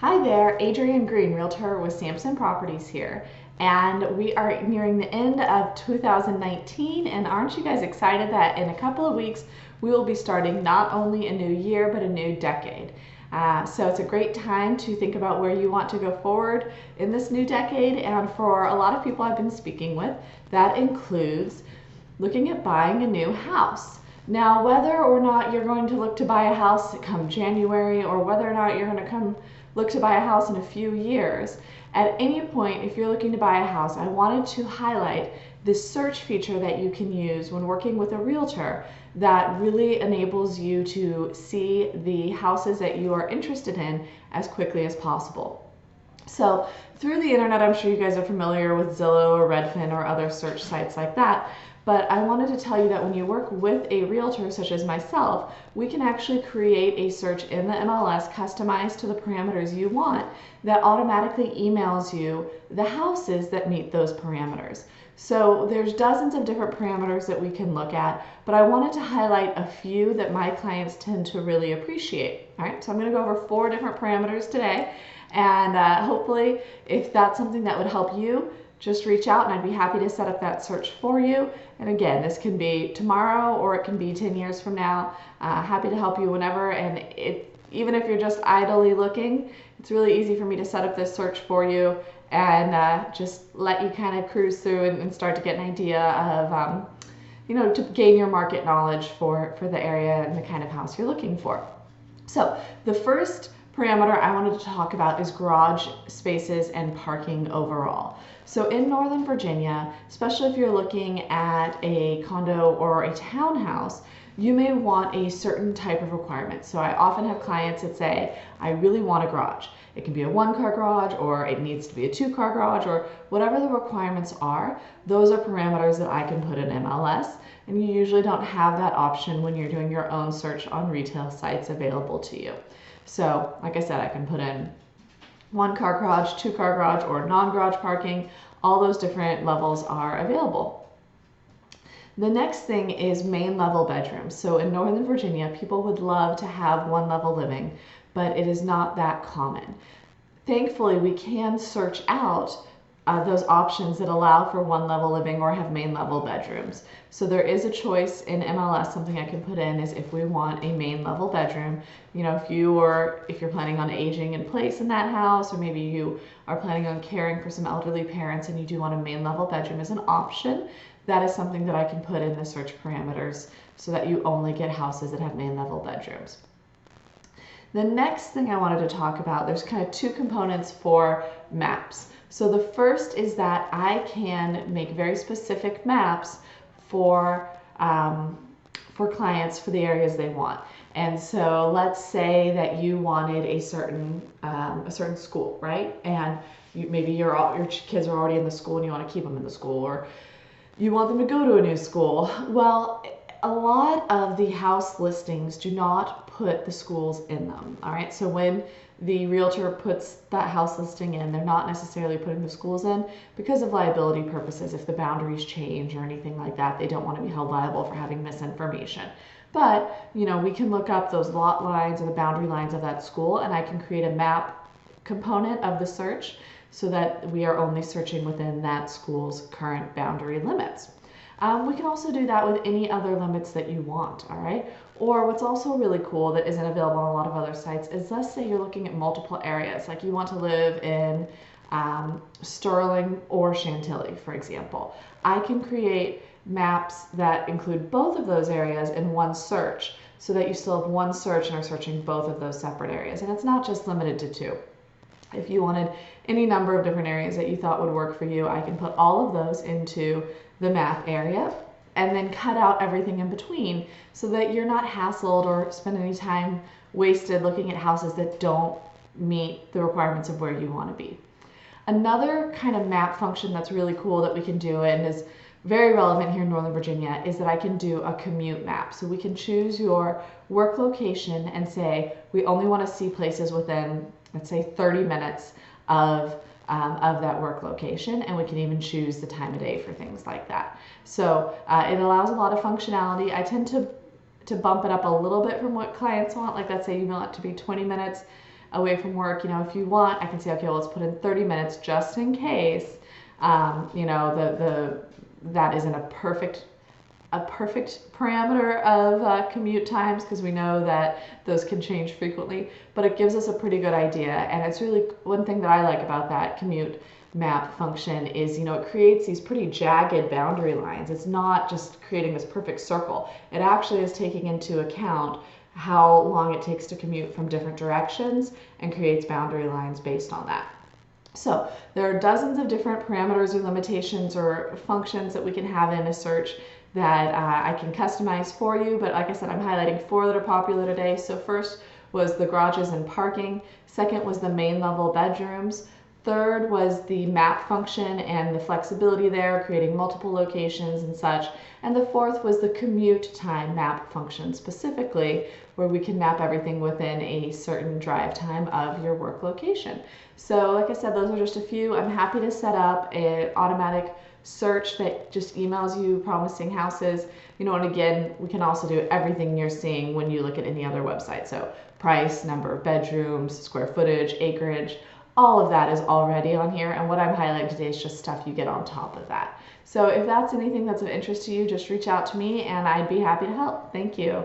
Hi there, Adrienne Green, Realtor with Sampson Properties here. And we are nearing the end of 2019, and aren't you guys excited that in a couple of weeks we will be starting not only a new year but a new decade. So it's a great time to think about where you want to go forward in this new decade, and for a lot of people I've been speaking with, that includes looking at buying a new house. Now, whether or not you're going to look to buy a house come January, or whether or not you're going to look to buy a house in a few years, at any point, if you're looking to buy a house, I wanted to highlight this search feature that you can use when working with a realtor that really enables you to see the houses that you are interested in as quickly as possible. So through the internet, I'm sure you guys are familiar with Zillow or Redfin or other search sites like that. But I wanted to tell you that when you work with a realtor such as myself, we can actually create a search in the MLS customized to the parameters you want that automatically emails you the houses that meet those parameters. So there's dozens of different parameters that we can look at, but I wanted to highlight a few that my clients tend to really appreciate. All right, so I'm going to go over 4 different parameters today, and hopefully if that's something that would help you, just reach out and I'd be happy to set up that search for you. And again, this can be tomorrow or it can be 10 years from now. Happy to help you whenever. And even if you're just idly looking, it's really easy for me to set up this search for you and just let you kind of cruise through and start to get an idea of, to gain your market knowledge for the area and the kind of house you're looking for. So the first parameter I wanted to talk about is garage spaces and parking overall. So in Northern Virginia, especially if you're looking at a condo or a townhouse, you may want a certain type of requirement. So I often have clients that say, I really want a garage. It can be a 1-car garage, or it needs to be a 2-car garage, or whatever the requirements are. Those are parameters that I can put in MLS, and you usually don't have that option when you're doing your own search on retail sites available to you. So like I said, I can put in 1-car garage, 2-car garage, or non-garage parking. All those different levels are available. The next thing is main level bedrooms. So in Northern Virginia, people would love to have 1-level living, but it is not that common. Thankfully, we can search out those options that allow for 1-level living or have main level bedrooms. So there is a choice in MLS. Something I can put in is if we want a main level bedroom. If you're planning on aging in place in that house, or maybe you are planning on caring for some elderly parents and you do want a main level bedroom as an option, that is something that I can put in the search parameters so that you only get houses that have main level bedrooms. The next thing I wanted to talk about, there's kind of 2 components for maps. So the first is that I can make very specific maps for clients for the areas they want. And so let's say that you wanted a certain school, right? And maybe your kids are already in the school and you want to keep them in the school, or you want them to go to a new school. Well, a lot of the house listings do not put the schools in them. All right, so when the realtor puts that house listing in, they're not necessarily putting the schools in because of liability purposes. If the boundaries change or anything like that, they don't want to be held liable for having misinformation. But we can look up those lot lines or the boundary lines of that school, and I can create a map component of the search so that we are only searching within that school's current boundary limits. We can also do that with any other limits that you want, all right? Or what's also really cool that isn't available on a lot of other sites is, let's say you're looking at multiple areas, like you want to live in Sterling or Chantilly, for example. I can create maps that include both of those areas in one search so that you still have one search and are searching both of those separate areas. And it's not just limited to 2. If you wanted any number of different areas that you thought would work for you, I can put all of those into the map area and then cut out everything in between so that you're not hassled or spend any time wasted looking at houses that don't meet the requirements of where you want to be. Another kind of map function that's really cool that we can do and is very relevant here in Northern Virginia is that I can do a commute map. So we can choose your work location and say we only want to see places within, let's say, 30 minutes of that work location, and we can even choose the time of day for things like that. So it allows a lot of functionality. I tend to bump it up a little bit from what clients want. Like, let's say you want it to be 20 minutes away from work, if you want, I can say, okay, well, let's put in 30 minutes just in case, that isn't a perfect parameter of commute times, because we know that those can change frequently, but it gives us a pretty good idea. And it's really one thing that I like about that commute map function is, it creates these pretty jagged boundary lines. It's not just creating this perfect circle. It actually is taking into account how long it takes to commute from different directions and creates boundary lines based on that. So there are dozens of different parameters or limitations or functions that we can have in a search that I can customize for you, but like I said, I'm highlighting 4 that are popular today. So first was the garages and parking. Second was the main level bedrooms. Third was the map function and the flexibility there, creating multiple locations and such. And the fourth was the commute time map function, specifically where we can map everything within a certain drive time of your work location. So like I said, those are just a few. I'm happy to set up an automatic search that just emails you promising houses, and again, we can also do everything you're seeing when you look at any other website. So price, number of bedrooms, square footage, acreage, all of that is already on here, and what I'm highlighting today is just stuff you get on top of that. So if that's anything that's of interest to you, just reach out to me and I'd be happy to help. Thank you.